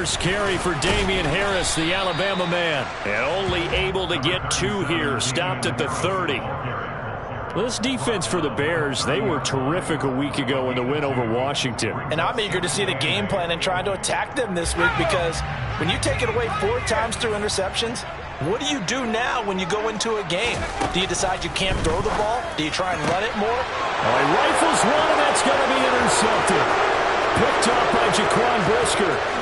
First carry for Damian Harris, the Alabama man. And only able to get 2 here. Stopped at the 30. This defense for the Bears, they were terrific a week ago in the win over Washington. And I'm eager to see the game plan and trying to attack them this week, because when you take it away 4 times through interceptions, what do you do now when you go into a game? Do you decide you can't throw the ball? Do you try and run it more? He rifles one, and that's going to be intercepted. Picked up by Jaquan Brisker.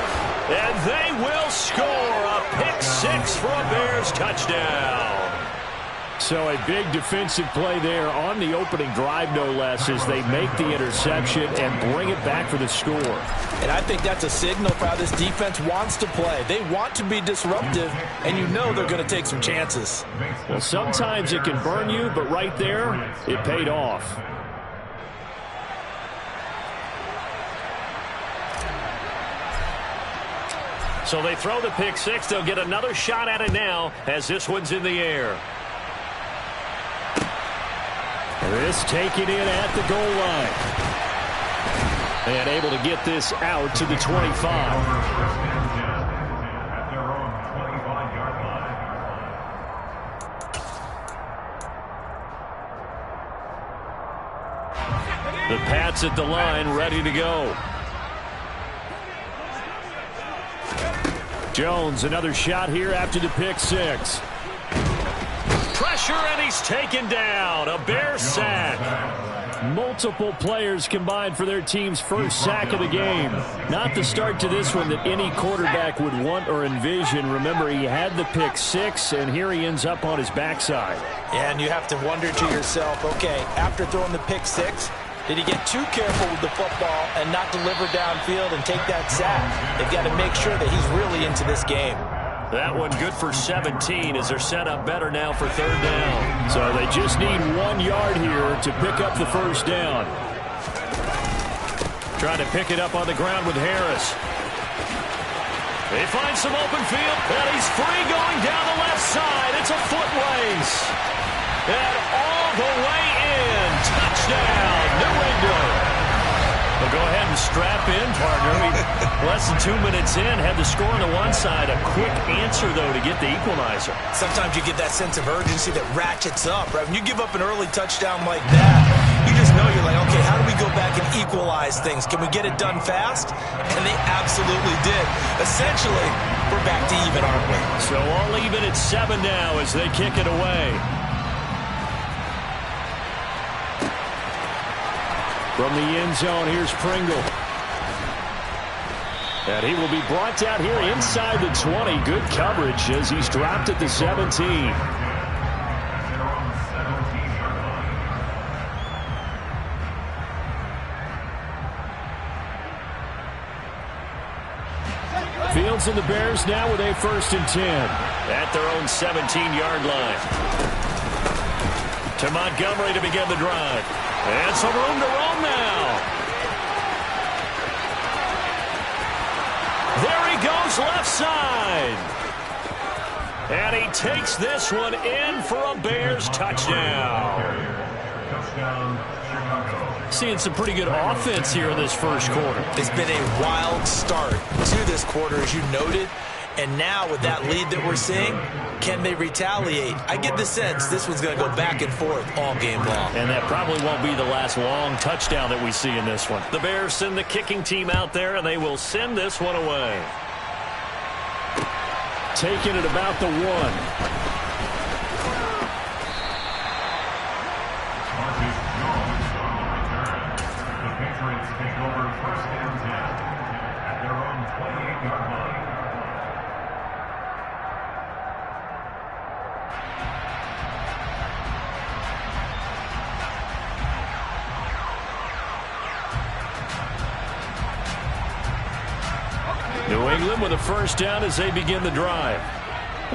And they will score a pick 6 for a Bears touchdown. So a big defensive play there on the opening drive, no less, as they make the interception and bring it back for the score. And I think that's a signal for how this defense wants to play. They want to be disruptive, and you know they're going to take some chances. Well, sometimes it can burn you, but right there, it paid off. So they throw the pick 6. They'll get another shot at it now as this one's in the air. This taken in at the goal line. And able to get this out to the 25. The Pats at the line, ready to go. Jones, another shot here after the pick 6. Pressure, and he's taken down. A Bear sack. Multiple players combined for their team's first sack of the game. Not the start to this one that any quarterback would want or envision. Remember, he had the pick 6, and here he ends up on his backside. Yeah, and you have to wonder to yourself, okay, after throwing the pick 6, did he get too careful with the football and not deliver downfield and take that sack? They've got to make sure that he's really into this game. That one good for 17 as they're set up better now for 3rd down. So they just need 1 yard here to pick up the first down. Trying to pick it up on the ground with Harris. They find some open field, and he's free going down the left side. It's a foot race. And all the way in. Touchdown, New England. Well, go ahead and strap in, partner. Less than 2 minutes in, had the score on the one side. A quick answer, though, to get the equalizer. Sometimes you get that sense of urgency that ratchets up, right? When you give up an early touchdown like that, you just know you're like, okay, how do we go back and equalize things? Can we get it done fast? And they absolutely did. Essentially, we're back to even, aren't we? So all even at 7 now as they kick it away. From the end zone, here's Pringle. And he will be brought down here inside the 20. Good coverage as he's dropped at the 17. Fields and the Bears now with a 1st and 10. At their own 17-yard line. To Montgomery to begin the drive. And some room to roam now. There he goes, left side. And he takes this one in for a Bears touchdown. Seeing some pretty good offense here in this first quarter. It's been a wild start to this quarter, as you noted. And now with that lead that we're seeing, can they retaliate? I get the sense this one's going to go back and forth all game long. And that probably won't be the last long touchdown that we see in this one. The Bears send the kicking team out there, and they will send this one away. Taking it about the 1. New England with a 1st down as they begin the drive.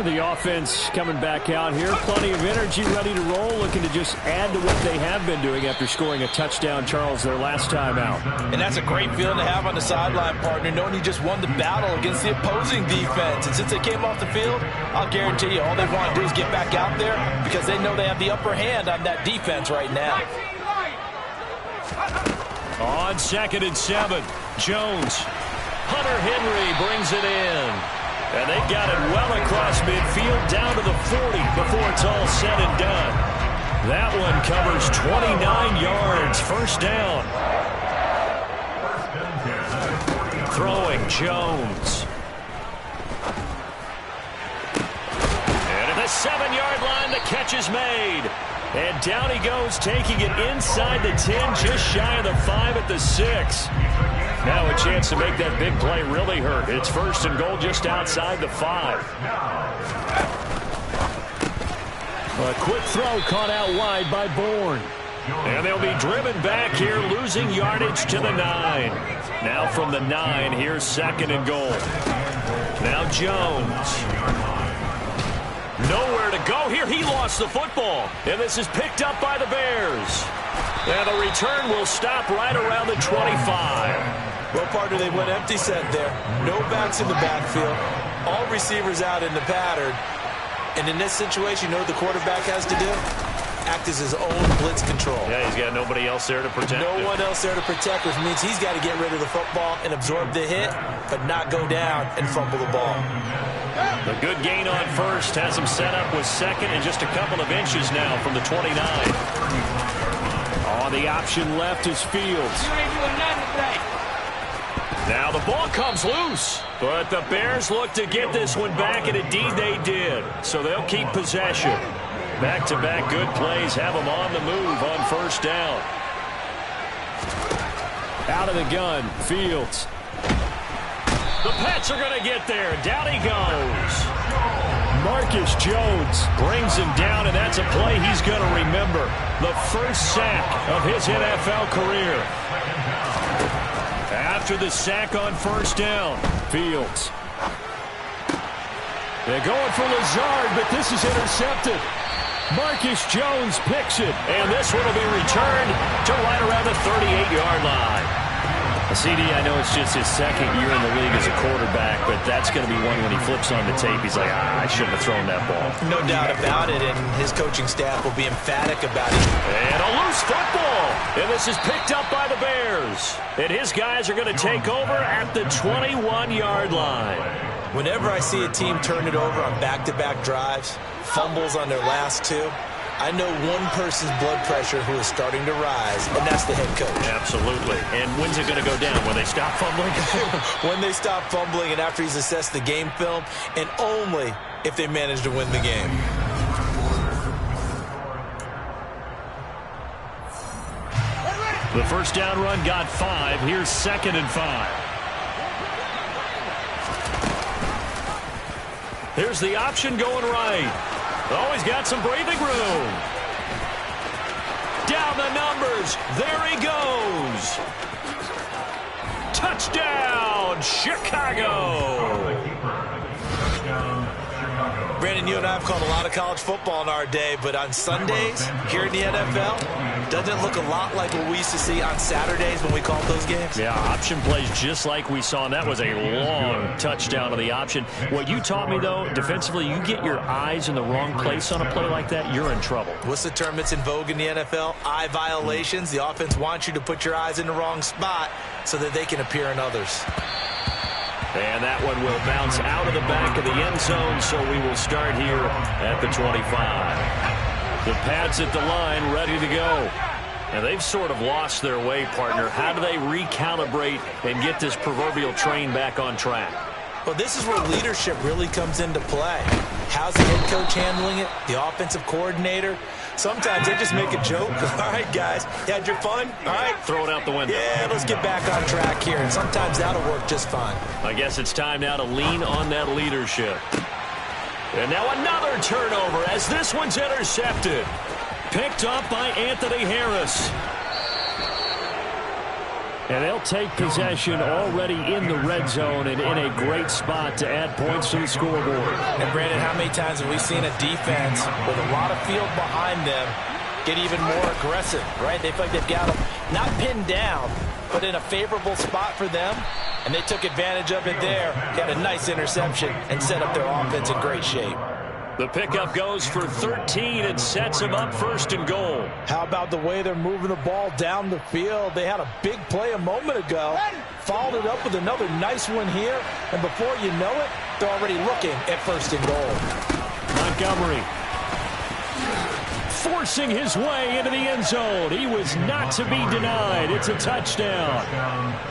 The offense coming back out here. Plenty of energy, ready to roll, looking to just add to what they have been doing after scoring a touchdown, Charles, their last time out. And that's a great feeling to have on the sideline, partner, knowing you just won the battle against the opposing defense. And since they came off the field, I'll guarantee you all they want to do is get back out there because they know they have the upper hand on that defense right now. On 2nd and 7, Jones. Hunter Henry brings it in. And they've got it well across midfield down to the 40 before it's all said and done. That one covers 29 yards. First down. Throwing Jones. And at the 7-yard line, the catch is made. And down he goes, taking it inside the 10, just shy of the 5 at the 6. Now a chance to make that big play really hurt. It's first and goal just outside the 5. A quick throw caught out wide by Bourne. And they'll be driven back here, losing yardage to the 9. Now from the 9, here's second and goal. Now Jones. Nowhere to go here. He lost the football. And this is picked up by the Bears. And the return will stop right around the 25. Well, partner, they went empty set there. No backs in the backfield. All receivers out in the pattern. And in this situation, you know what the quarterback has to do? Act as his own blitz control. Yeah, he's got nobody else there to protect him. No one else there to protect, which means he's got to get rid of the football and absorb the hit, but not go down and fumble the ball. A good gain on first has him set up with second and just a couple of inches now from the 29. On the option left is Fields. Now the ball comes loose, but the Bears look to get this one back, and indeed they did. So they'll keep possession. Back-to-back good plays have them on the move on first down. Out of the gun, Fields. The Pats are going to get there. Down he goes. Marcus Jones brings him down, and that's a play he's going to remember. The first sack of his NFL career. After the sack on first down, Fields. They're going for Lazard, but this is intercepted. Marcus Jones picks it, and this one will be returned to right around the 38-yard line. CD, I know it's just his second year in the league as a quarterback, but that's going to be one when he flips on the tape. He's like, I shouldn't have thrown that ball. No doubt about it, and his coaching staff will be emphatic about it. And a loose football, and this is picked up by the Bears. And his guys are going to take over at the 21-yard line. Whenever I see a team turn it over on back-to-back drives, fumbles on their last two, I know one person's blood pressure who is starting to rise, and that's the head coach. Absolutely. And when's it going to go down? When they stop fumbling? When they stop fumbling and after he's assessed the game film, and only if they manage to win the game. The first down run got 5. Here's second and 5. Here's the option going right. Oh, he's got some breathing room. Down the numbers. There he goes. Touchdown, Chicago. Brandon, you and I have called a lot of college football in our day, but on Sundays here in the NFL, doesn't it look a lot like what we used to see on Saturdays when we called those games? Yeah, option plays just like we saw, and that was a long touchdown of the option. What you taught me, though, defensively, you get your eyes in the wrong place on a play like that, you're in trouble. What's the term that's in vogue in the NFL? Eye violations. The offense wants you to put your eyes in the wrong spot so that they can appear in others. And that one will bounce out of the back of the end zone, so we will start here at the 25. The Pats at the line, ready to go. And they've sort of lost their way, partner. How do they recalibrate and get this proverbial train back on track? Well, this is where leadership really comes into play. How's the head coach handling it? The offensive coordinator? Sometimes they just make a joke. All right, guys, you had your fun? All right. Throw it out the window. Yeah, let's get back on track here. And sometimes that'll work just fine. I guess it's time now to lean on that leadership. And now another turnover as this one's intercepted. Picked up by Anthony Harris. And they'll take possession already in the red zone and in a great spot to add points to the scoreboard. And, Brandon, how many times have we seen a defense with a lot of field behind them get even more aggressive, right? They feel like they've got them not pinned down, but in a favorable spot for them, and they took advantage of it there. Got a nice interception and set up their offense in great shape. The pickup goes for 13 and sets him up 1st and goal. How about the way they're moving the ball down the field? They had a big play a moment ago, followed it up with another nice one here, and before you know it, they're already looking at 1st and goal. Montgomery forcing his way into the end zone. He was not to be denied. It's a touchdown.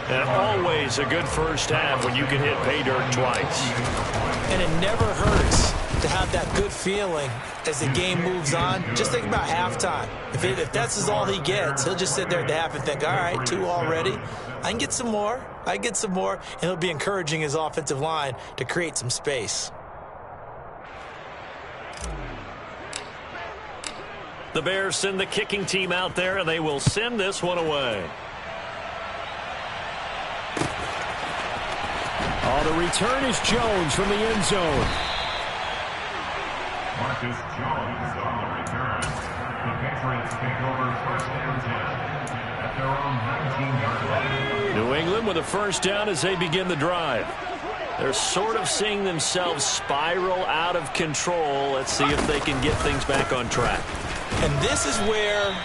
And always a good first half when you can hit pay dirt twice. And it never hurts to have that good feeling as the game moves on. Just think about halftime. If that's all he gets, he'll just sit there at the half and think, all right, 2 already. I can get some more. I can get some more. And he'll be encouraging his offensive line to create some space. The Bears send the kicking team out there, and they will send this one away. Oh, the return is Jones from the end zone. Marcus Jones on the return. The Patriots take over 1st and 10 at their own 19-yard line. New England with a 1st down as they begin the drive. They're sort of seeing themselves spiral out of control. Let's see if they can get things back on track. And this is where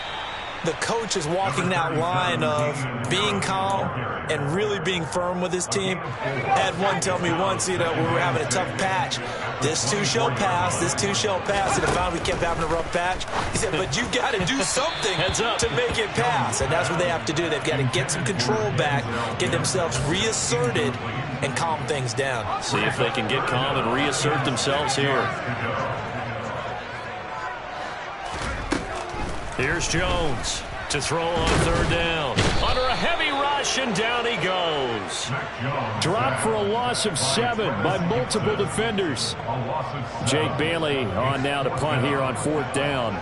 the coach is walking that line of being calm and really being firm with his team. I had one tell me once, we were having a tough patch. This too shall pass, this too shall pass. And finally we kept having a rough patch. He said, but you got to do something to make it pass. And that's what they have to do. They've got to get some control back, get themselves reasserted, and calm things down. See if they can get calm and reassert themselves here. Here's Jones to throw on 3rd down. Under a heavy rush, and down he goes. Dropped for a loss of 7 by multiple defenders. Jake Bailey on now to punt here on 4th down.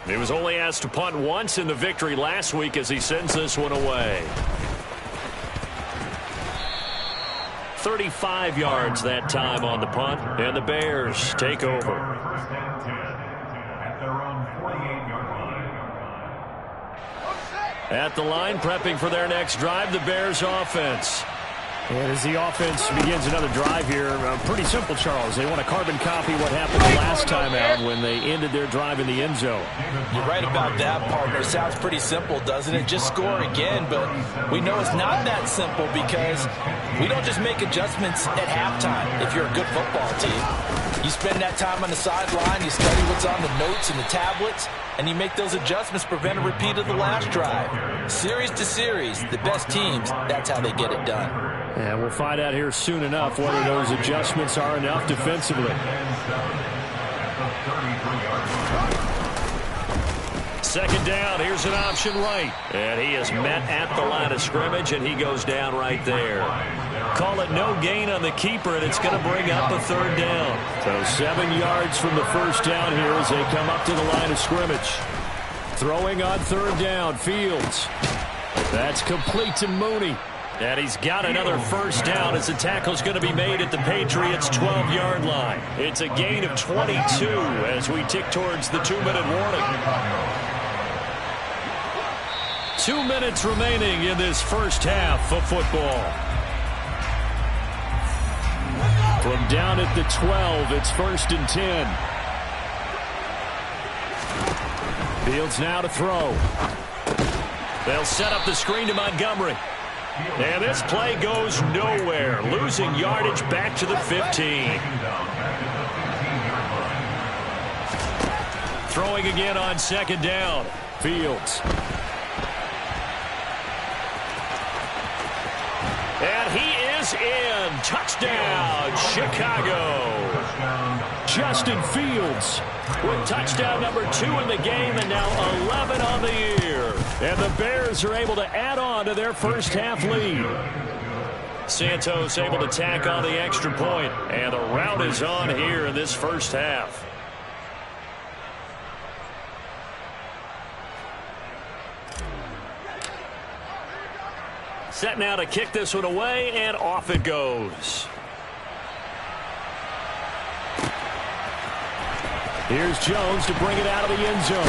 He was only asked to punt once in the victory last week as he sends this one away. 35 yards that time on the punt, and the Bears take over. 1st and 10 at their own 48-yard line. At the line, prepping for their next drive, the Bears offense. And as the offense begins another drive here, pretty simple, Charles. They want to carbon copy what happened the last time out when they ended their drive in the end zone. You're right about that, partner. Sounds pretty simple, doesn't it? Just score again, but we know it's not that simple because we don't just make adjustments at halftime if you're a good football team. You spend that time on the sideline, you study what's on the notes and the tablets, and you make those adjustments to prevent a repeat of the last drive. Series to series, the best teams, that's how they get it done. And we'll find out here soon enough whether those adjustments are enough defensively. 2nd down, here's an option right. And he is met at the line of scrimmage, and he goes down right there. Call it no gain on the keeper, and it's going to bring up a 3rd down. So 7 yards from the 1st down here as they come up to the line of scrimmage. Throwing on 3rd down, Fields. That's complete to Mooney. And he's got another 1st down as the tackle's going to be made at the Patriots' 12-yard line. It's a gain of 22 as we tick towards the 2-minute warning. 2 minutes remaining in this first half of football. From down at the 12, it's 1st and 10. Fields now to throw. They'll set up the screen to Montgomery. And this play goes nowhere, losing yardage back to the 15. Throwing again on 2nd down. Fields. And he is in. Touchdown, Chicago. Justin Fields with touchdown number 2 in the game and now 11 on the year. And the Bears are able to add on to their first half lead. Santos able to tack on the extra point, and the rout is on here in this first half. Set now to kick this one away, and off it goes. Here's Jones to bring it out of the end zone.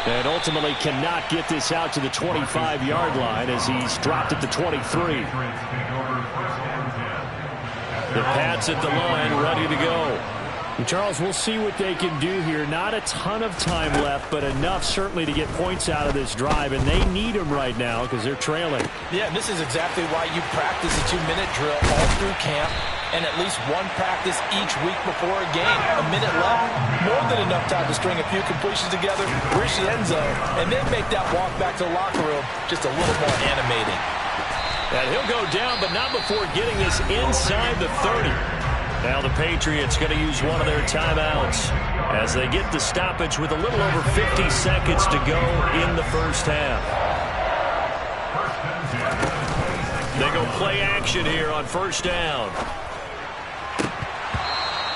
And ultimately cannot get this out to the 25-yard line as he's dropped at the 23. The Pats at the line, ready to go. And Charles, we'll see what they can do here. Not a ton of time left, but enough certainly to get points out of this drive, and they need them right now because they're trailing. Yeah, and this is exactly why you practice a 2-minute drill all through camp and at least one practice each week before a game. A minute left, more than enough time to string a few completions together, reach the end zone, and then make that walk back to the locker room just a little more animating. And he'll go down, but not before getting this inside the 30. Now the Patriots going to use one of their timeouts as they get the stoppage with a little over 50 seconds to go in the first half. They go play action here on first down.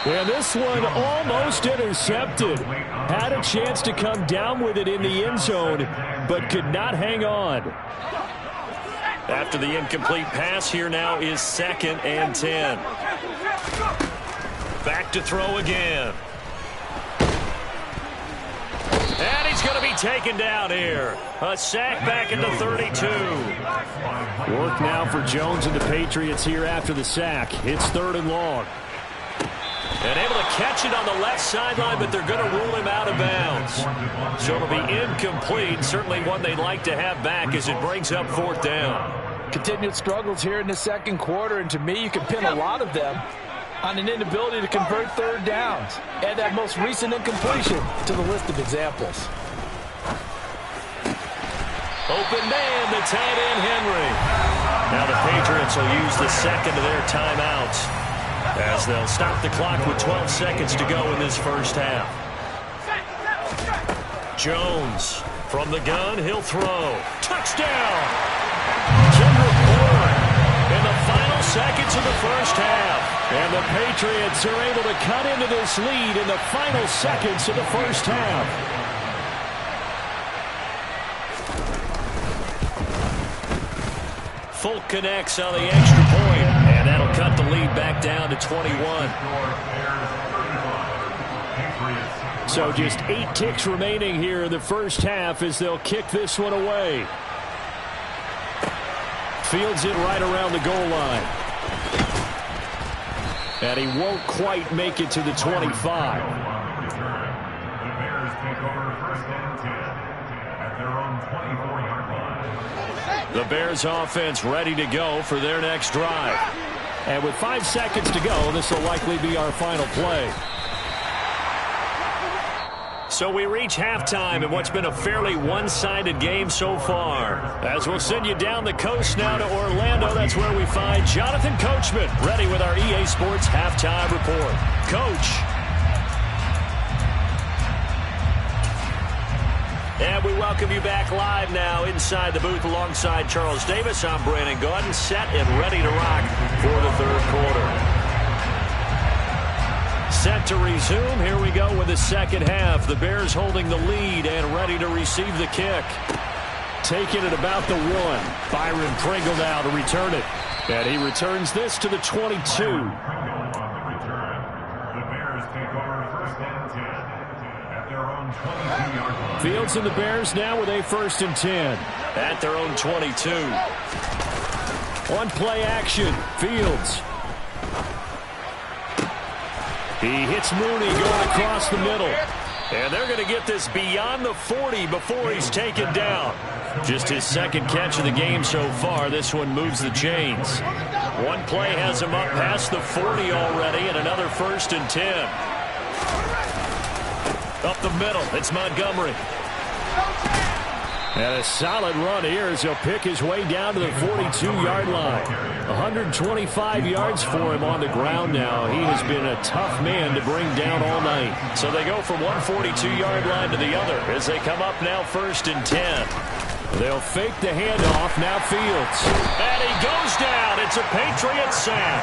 And this one almost intercepted. Had a chance to come down with it in the end zone, but could not hang on. After the incomplete pass, here now is 2nd and 10. Back to throw again. And he's going to be taken down here. A sack back at the 32. Work now for Jones and the Patriots here after the sack. It's 3rd and long. And able to catch it on the left sideline, but they're going to rule him out of bounds. So it'll be incomplete. Certainly one they'd like to have back as it brings up 4th down. Continued struggles here in the second quarter, and to me, you can pin a lot of them on an inability to convert 3rd downs. Add that most recent incompletion to the list of examples. Open man, the tight end, Henry. Now the Patriots will use the second of their timeouts as they'll stop the clock with 12 seconds to go in this first half. Jones from the gun, he'll throw. Touchdown! In the final seconds of the first half. And the Patriots are able to cut into this lead in the final seconds of the first half. Folk connects on the extra point, and that'll cut the lead back down to 21. So just 8 ticks remaining here in the first half as they'll kick this one away. Fields it right around the goal line. And he won't quite make it to the 25. The Bears take over 1st and 10 at their own 24-yard line. The Bears offense ready to go for their next drive. And with 5 seconds to go, this will likely be our final play. So we reach halftime in what's been a fairly one-sided game so far. As we'll send you down the coast now to Orlando, that's where we find Jonathan Coachman, ready with our EA Sports Halftime Report. Coach. And we welcome you back live now inside the booth alongside Charles Davis. I'm Brandon Gaudin, set and ready to rock for the 3rd quarter. Set to resume. Here we go with the second half. The Bears holding the lead and ready to receive the kick. Taking it about the 1. Byron Pringle now to return it. And he returns this to the 22. The Bears take over 1st and 10 at their own 22-yard line. Fields and the Bears now with a 1st and 10 at their own 22. On play action, Fields. He hits Mooney going across the middle. And they're going to get this beyond the 40 before he's taken down. Just his 2nd catch of the game so far. This one moves the chains. One play has him up past the 40 already, and another 1st and 10. Up the middle, it's Montgomery. And a solid run here as he'll pick his way down to the 42-yard line. 125 yards for him on the ground now. He has been a tough man to bring down all night. So they go from one 42-yard line to the other as they come up now 1st and 10. They'll fake the handoff, now Fields. And he goes down. It's a Patriot sack.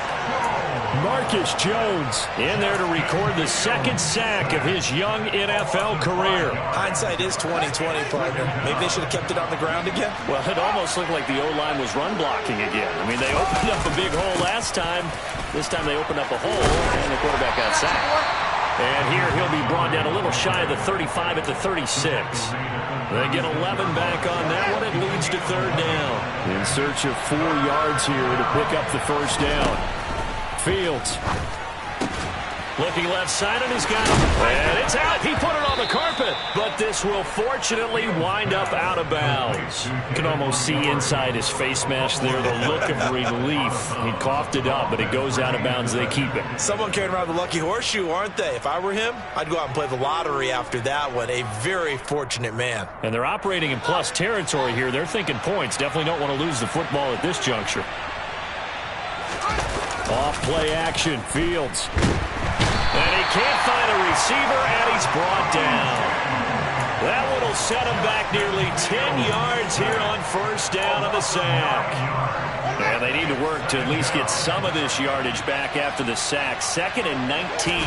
Marcus Jones in there to record the 2nd sack of his young NFL career. Hindsight is 20/20, partner. Maybe they should have kept it on the ground again. Well, it almost looked like the O-line was run blocking again. I mean, they opened up a big hole last time. This time they opened up a hole, and the quarterback got sacked. And here he'll be brought down a little shy of the 35 at the 36. They get 11 back on that one. It leads to third down. In search of 4 yards here to pick up the first down. Fields. Looking left side, and he's got it. And it's out. He put it on the carpet. But this will fortunately wind up out of bounds. You can almost see inside his face mask there the look of relief. He coughed it up, but it goes out of bounds. They keep it. Someone carrying around the lucky horseshoe, aren't they? If I were him, I'd go out and play the lottery after that one. A very fortunate man. And they're operating in plus territory here. They're thinking points. Definitely don't want to lose the football at this juncture. Off play action. Fields. And he can't find a receiver, and he's brought down. That one will set him back nearly 10 yards here on first down on the sack. And they need to work to at least get some of this yardage back after the sack. 2nd and 19.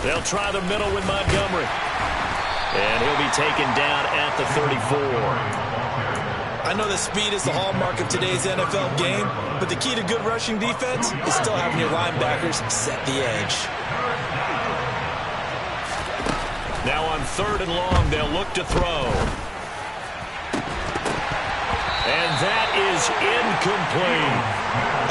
They'll try the middle with Montgomery. And he'll be taken down at the 34. I know that speed is the hallmark of today's NFL game, but the key to good rushing defense is still having your linebackers set the edge. Now on 3rd and long, they'll look to throw. And that is incomplete.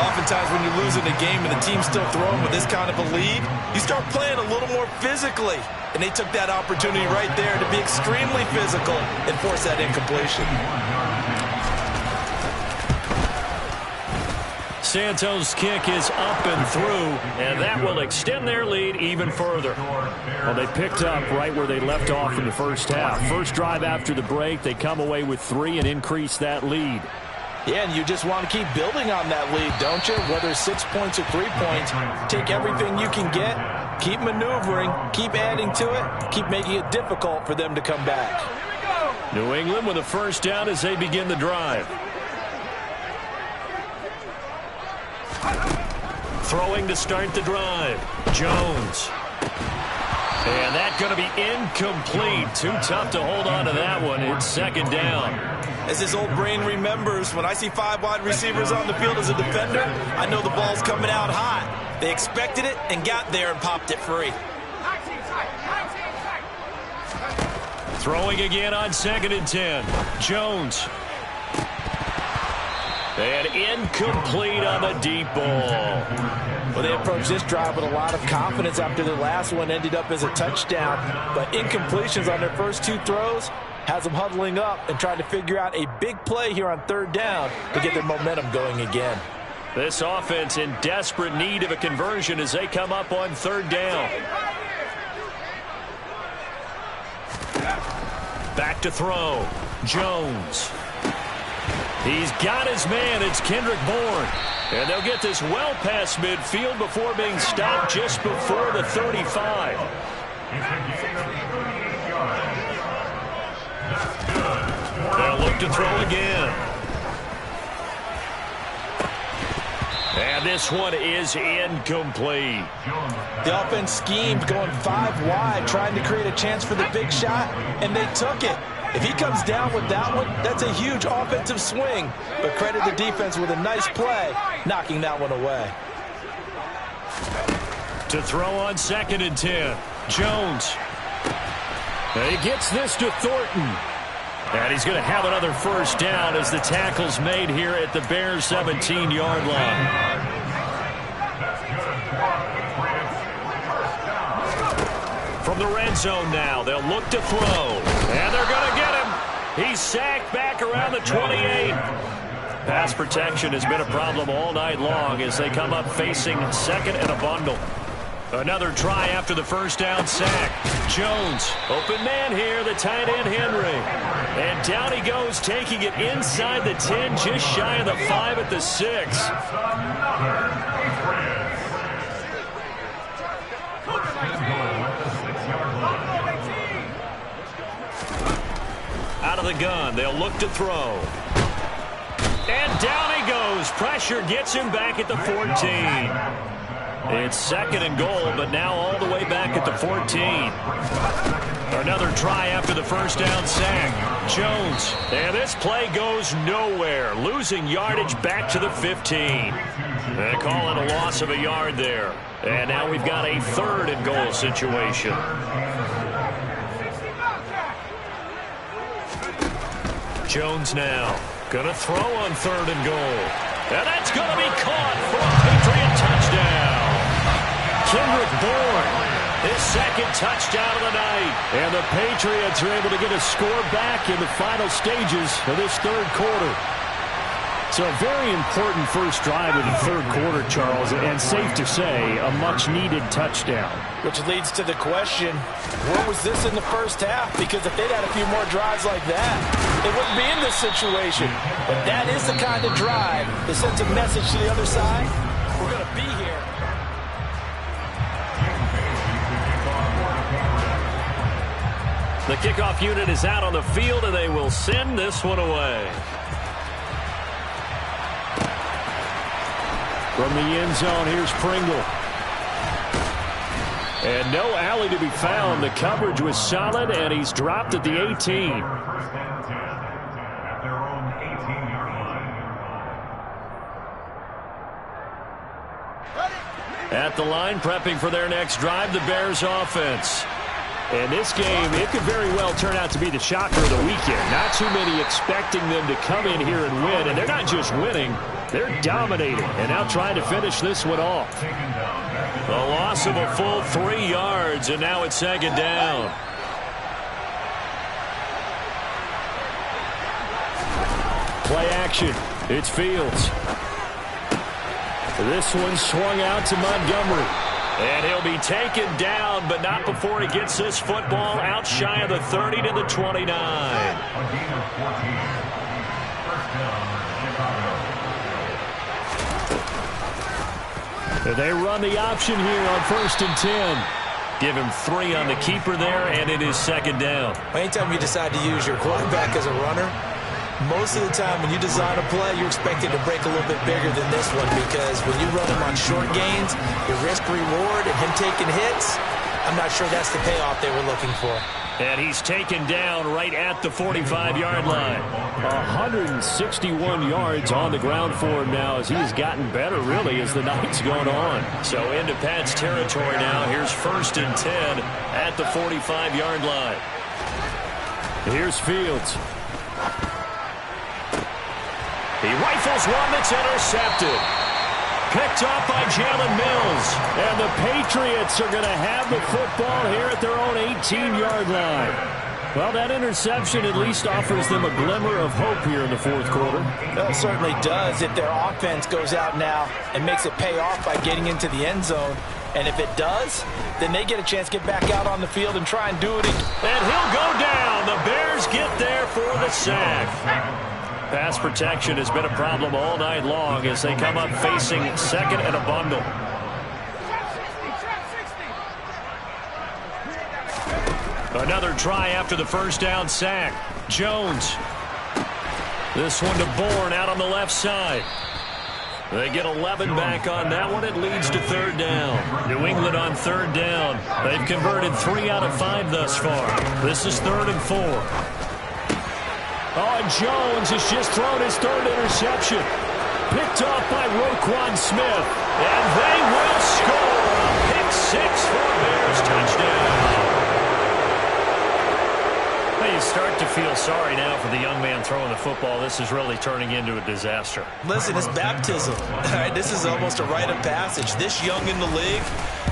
Oftentimes when you're losing a game and the team's still throwing with this kind of a lead, you start playing a little more physically. And they took that opportunity right there to be extremely physical and force that incompletion. Santos' kick is up and through, and that will extend their lead even further. Well, they picked up right where they left off in the first half. First drive after the break, they come away with 3 and increase that lead. Yeah, and you just want to keep building on that lead, don't you? Whether it's 6 points or 3 points, take everything you can get, keep maneuvering, keep adding to it, keep making it difficult for them to come back. New England with a first down as they begin the drive. Throwing to start the drive. Jones. And that's going to be incomplete. Too tough to hold on to that one. It's 2nd down. As his old brain remembers, when I see 5 wide receivers on the field as a defender, I know the ball's coming out hot. They expected it and got there and popped it free. Throwing again on 2nd and 10. Jones. And incomplete on the deep ball. Well, they approached this drive with a lot of confidence after their last one ended up as a touchdown. But incompletions on their first 2 throws has them huddling up and trying to figure out a big play here on 3rd down to get their momentum going again. This offense in desperate need of a conversion as they come up on 3rd down. Back to throw. Jones. He's got his man. It's Kendrick Bourne. And they'll get this well past midfield before being stopped just before the 35. They'll look to throw again. And this one is incomplete. The offense schemed going 5 wide, trying to create a chance for the big shot, and they took it. If he comes down with that one, that's a huge offensive swing. But credit the defense with a nice play, knocking that one away. To throw on 2nd and 10. Jones. And he gets this to Thornton. And he's going to have another first down as the tackle's made here at the Bears' 17-yard line. From the red zone now, they'll look to throw. And they're going to get him. He's sacked back around the 28. Pass protection has been a problem all night long as they come up facing 2nd and a bundle. Another try after the first down sack. Jones, open man here, the tight end Henry. And down he goes, taking it inside the 10, just shy of the 5 at the 6. Out of the gun, they'll look to throw. And down he goes. Pressure gets him back at the 14. It's 2nd and goal, but now all the way back at the 14. Another try after the first down sack. Jones. And this play goes nowhere. Losing yardage back to the 15. They call it a loss of a yard there. And now we've got a 3rd and goal situation. Jones now. Gonna throw on 3rd and goal. And that's gonna be caught for a Patriot touchdown. Kendrick Bourne. His 2nd touchdown of the night. And the Patriots are able to get a score back in the final stages of this 3rd quarter. So a very important first drive of the 3rd quarter, Charles, and safe to say, a much-needed touchdown. Which leads to the question, where was this in the first half? Because if they'd had a few more drives like that, they wouldn't be in this situation. But that is the kind of drive that sends a message to the other side. We're going to be here. The kickoff unit is out on the field, and they will send this one away. From the end zone, here's Pringle. And no alley to be found. The coverage was solid, and he's dropped at the 18. First and 10 at their own 18-yard line. At the line, prepping for their next drive, the Bears offense. And this game, it could very well turn out to be the shocker of the weekend. Not too many expecting them to come in here and win. And they're not just winning, they're dominating. And now trying to finish this one off. A loss of a full 3 yards, and now it's 2nd down. Play action. It's Fields. This one swung out to Montgomery. And he'll be taken down, but not before he gets this football out shy of the 30 to the 29. A gain of 14. First down, Chicago. And they run the option here on 1st and 10. Give him 3 on the keeper there, and it is 2nd down. Anytime you decide to use your quarterback as a runner, most of the time when you design a play, you're expected to break a little bit bigger than this one, because when you run him on short gains, your risk-reward and him taking hits, I'm not sure that's the payoff they were looking for. And he's taken down right at the 45-yard line. 161 yards on the ground for him now, as he's gotten better, really, as the night's gone on. So into Pat's territory now. Here's 1st and 10 at the 45-yard line. Here's Fields. He rifles one that's intercepted. Picked off by Jalen Mills. And the Patriots are going to have the football here at their own 18-yard line. Well, that interception at least offers them a glimmer of hope here in the 4th quarter. It certainly does if their offense goes out now and makes it pay off by getting into the end zone. And if it does, then they get a chance to get back out on the field and try and do it again. And he'll go down. The Bears get there for the sack. Pass protection has been a problem all night long as they come up facing 2nd and a bundle. Another try after the first down sack. Jones. This one to Bourne out on the left side. They get 11 back on that one. It leads to 3rd down. New England on 3rd down. They've converted 3 out of 5 thus far. This is 3rd and 4. Oh, and Jones has just thrown his 3rd interception. Picked off by Roquan Smith. And they will score a pick 6 for a Bears touchdown. You start to feel sorry now for the young man throwing the football. This is really turning into a disaster. Listen, it's baptism. All right, this is almost a rite of passage. This young in the league,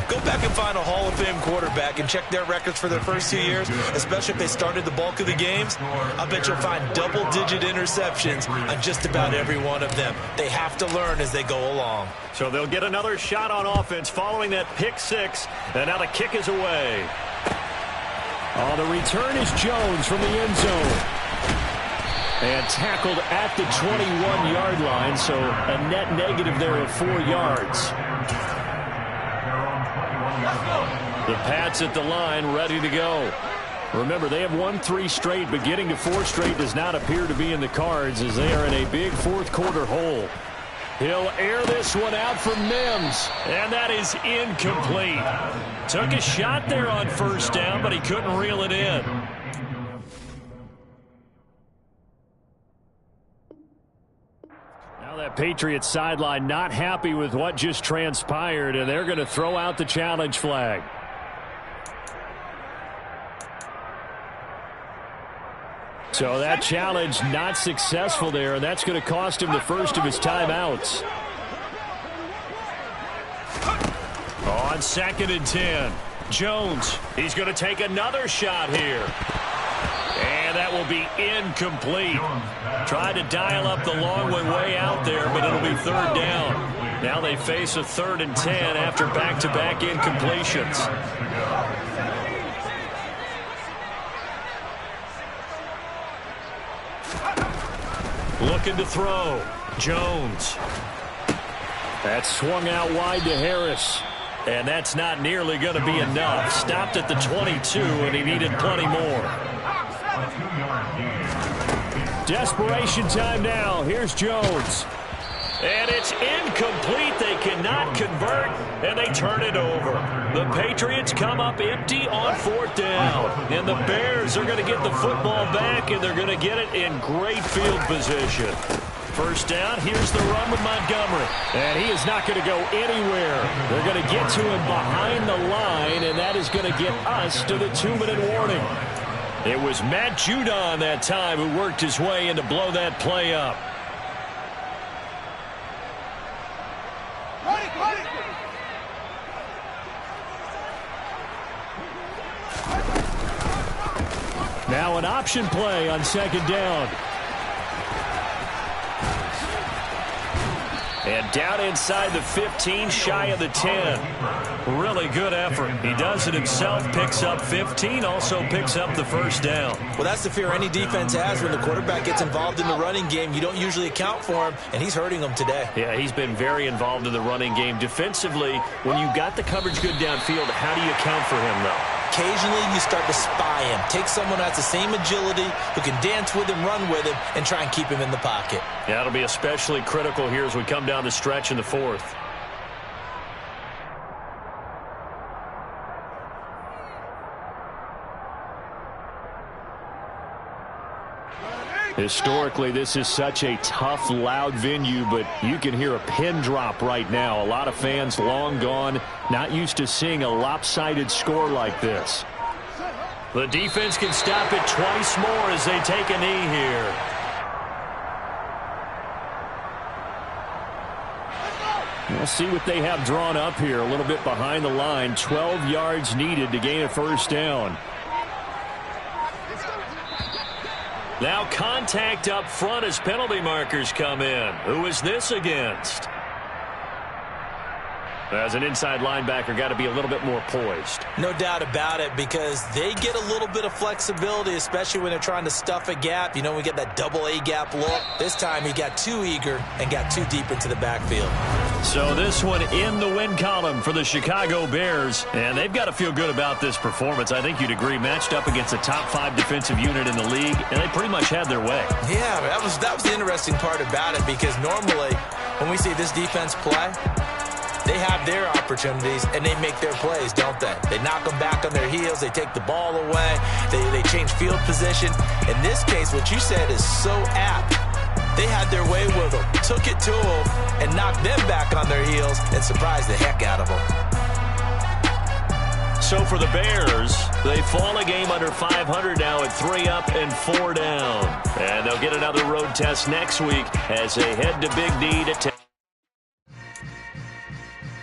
go back and find a Hall of Fame quarterback and check their records for their first 2 years, especially if they started the bulk of the games. I bet you'll find double-digit interceptions on just about every one of them. They have to learn as they go along. So they'll get another shot on offense following that pick 6, and now the kick is away. Oh, the return is Jones from the end zone. And tackled at the 21-yard line, so a net negative there of 4 yards. The Pats at the line, ready to go. Remember, they have won 3 straight, but getting to 4 straight does not appear to be in the cards as they are in a big 4th quarter hole. He'll air this one out for Mims. And that is incomplete. Took a shot there on first down, but he couldn't reel it in. Now that Patriots sideline not happy with what just transpired, and they're going to throw out the challenge flag. So that challenge not successful there, and that's going to cost him the first of his timeouts. On 2nd and 10, Jones, he's going to take another shot here. And that will be incomplete. Tried to dial up the long way out there, but it'll be 3rd down. Now they face a 3rd and 10 after back-to-back incompletions. Looking to throw. Jones. That swung out wide to Harris. And that's not nearly going to be enough. Stopped at the 22, and he needed plenty more. Desperation time now. Here's Jones. And it's incomplete. They cannot convert, and they turn it over. The Patriots come up empty on 4th down. And the Bears are going to get the football back, and they're going to get it in great field position. First down, here's the run with Montgomery. And he is not going to go anywhere. They're going to get to him behind the line, and that is going to get us to the 2-minute warning. It was Matt Judon that time who worked his way in to blow that play up. Now an option play on 2nd down. And down inside the 15, shy of the 10. Really good effort. He does it himself, picks up 15, also picks up the first down. Well, that's the fear any defense has when the quarterback gets involved in the running game. You don't usually account for him, and he's hurting them today. Yeah, he's been very involved in the running game. Defensively, when you got the coverage good downfield, how do you account for him, though? Occasionally, you start to spy him. Take someone who has the same agility, who can dance with him, run with him, and try and keep him in the pocket. Yeah, it'll be especially critical here as we come down the stretch in the 4th. Historically, this is such a tough, loud venue, but you can hear a pin drop right now. A lot of fans long gone, not used to seeing a lopsided score like this. The defense can stop it twice more as they take a knee here. We'll see what they have drawn up here. A little bit behind the line. 12 yards needed to gain a first down. Now contact up front as penalty markers come in. Who is this against? As an inside linebacker, got to be a little bit more poised. No doubt about it, because they get a little bit of flexibility, especially when they're trying to stuff a gap. You know, we get that double A gap look. This time he got too eager and got too deep into the backfield. So this one in the win column for the Chicago Bears, and they've got to feel good about this performance. I think you'd agree, matched up against a top 5 defensive unit in the league, and they pretty much had their way. Yeah, that was the interesting part about it, because normally when we see this defense play, they have their opportunities, and they make their plays, don't they? They knock them back on their heels. They take the ball away. They change field position. In this case, what you said is so apt. They had their way with them, took it to them, and knocked them back on their heels and surprised the heck out of them. So for the Bears, they fall a game under 500 now at 3 up and 4 down. And they'll get another road test next week as they head to Big D to take